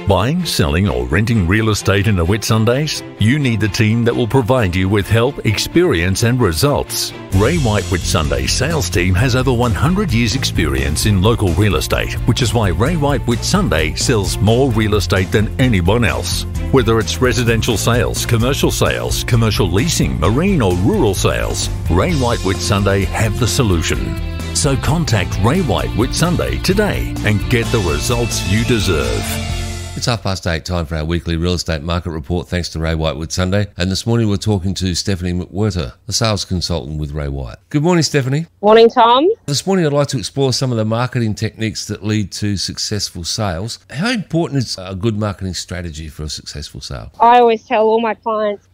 Buying, selling or renting real estate in the Whitsundays? You need the team that will provide you with help, experience and results. Ray White Whitsunday sales team has over 100 years experience in local real estate, which is why Ray White Whitsunday sells more real estate than anyone else. Whether it's residential sales, commercial leasing, marine or rural sales, Ray White Whitsunday have the solution. So contact Ray White Whitsunday today and get the results you deserve. It's 8:30, time for our weekly real estate market report, thanks to Ray White Whitsunday. And this morning we're talking to Stephanie McWhirter, a sales consultant with Ray White. Good morning, Stephanie. Morning, Tom. This morning I'd like to explore some of the marketing techniques that lead to successful sales. How important is a good marketing strategy for a successful sale? I always tell all my clients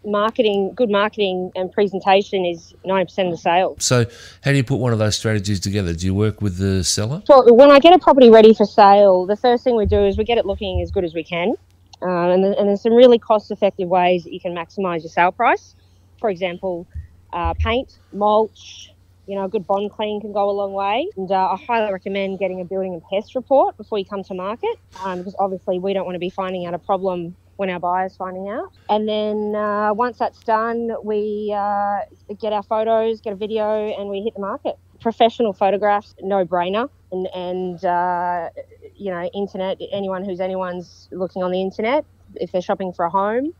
good marketing and presentation is 90% of the sale. So how do you put one of those strategies together? Do you work with the seller? So when I get a property ready for sale, the first thing we do is we get it looking as good as we can. And there's some really cost-effective ways that you can maximise your sale price. For example, paint, mulch, a good bond clean can go a long way. And I highly recommend getting a building and pest report before you come to market, because obviously we don't want to be finding out a problem when our buyer's finding out. And then once that's done, we get our photos, get a video, and we hit the market. Professional photographs, no-brainer. And internet, anyone's looking on the internet if they're shopping for a home.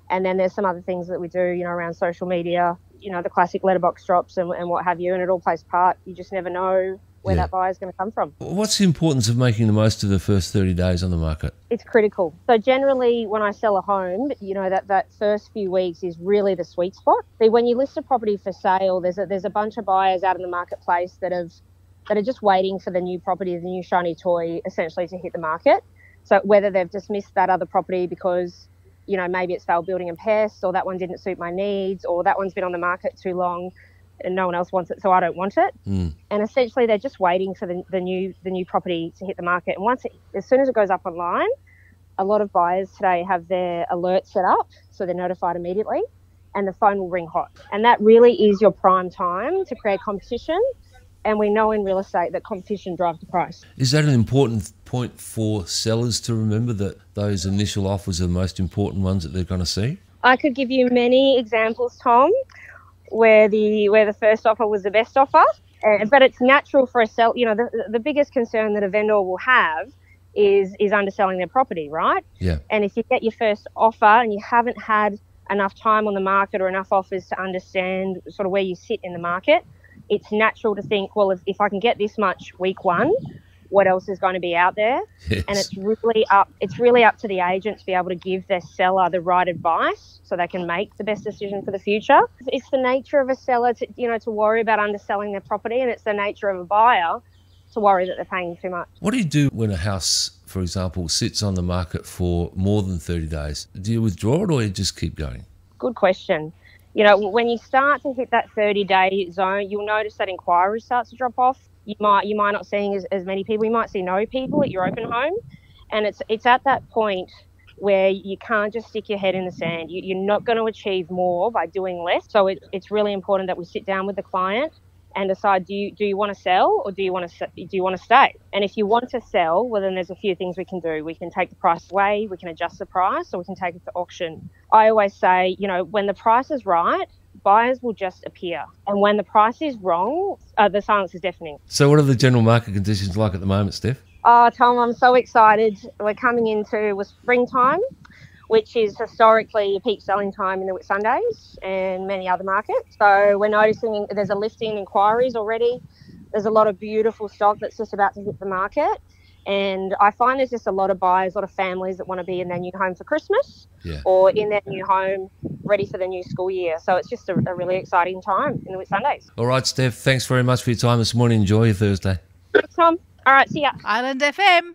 And then there's some other things that we do, around social media, the classic letterbox drops and what have you, and it all plays part. You just never know where that buyer's going to come from. What's the importance of making the most of the first 30 days on the market? It's critical. So generally when I sell a home, that first few weeks is really the sweet spot. See, when you list a property for sale, there's a bunch of buyers out in the marketplace that are just waiting for the new property, the new shiny toy, essentially to hit the market. So whether they've just missed that other property because, maybe it's failed building and pest, or that one didn't suit my needs, or that one's been on the market too long and no one else wants it, so I don't want it. And essentially they're just waiting for the new property to hit the market. And as soon as it goes up online, a lot of buyers today have their alert set up, so they're notified immediately, and the phone will ring hot. And that really is your prime time to create competition. And we know in real estate that competition drives the price. Is that an important point for sellers to remember, that those initial offers are the most important ones that they're going to see? I could give you many examples, Tom, where the first offer was the best offer. But it's natural for a seller. The biggest concern that a vendor will have is underselling their property, right? Yeah. And if you get your first offer and you haven't had enough time on the market or enough offers to understand sort of where you sit in the market, it's natural to think, well, if I can get this much week one, what else is going to be out there? Yes. And it's really up to the agent to be able to give their seller the right advice so they can make the best decision for the future. It's the nature of a seller to worry about underselling their property, and it's the nature of a buyer to worry that they're paying too much. What do you do when a house, for example, sits on the market for more than 30 days? Do you withdraw it or you just keep going? Good question. When you start to hit that 30-day zone, you'll notice that inquiry starts to drop off. You might not seeing as many people. You might see no people at your open home. And it's at that point where you can't just stick your head in the sand. You're not going to achieve more by doing less. So it's really important that we sit down with the client and decide, do you want to sell or do you want to stay? And if you want to sell, well, then there's a few things we can do. We can take the price away, we can adjust the price, or we can take it to auction. I always say, when the price is right, buyers will just appear. And when the price is wrong, the silence is deafening. So what are the general market conditions like at the moment, Steph? Oh, Tom, I'm so excited. We're coming into springtime, which is historically a peak selling time in the Whitsundays and many other markets. So we're noticing there's a lift in inquiries already. There's a lot of beautiful stock that's just about to hit the market. And I find there's just a lot of buyers, a lot of families that want to be in their new home for Christmas or in their new home ready for the new school year. So it's just a really exciting time in the Whitsundays. All right, Steph, thanks very much for your time this morning. Enjoy your Thursday. Thanks, Tom. All right, see ya. Island FM.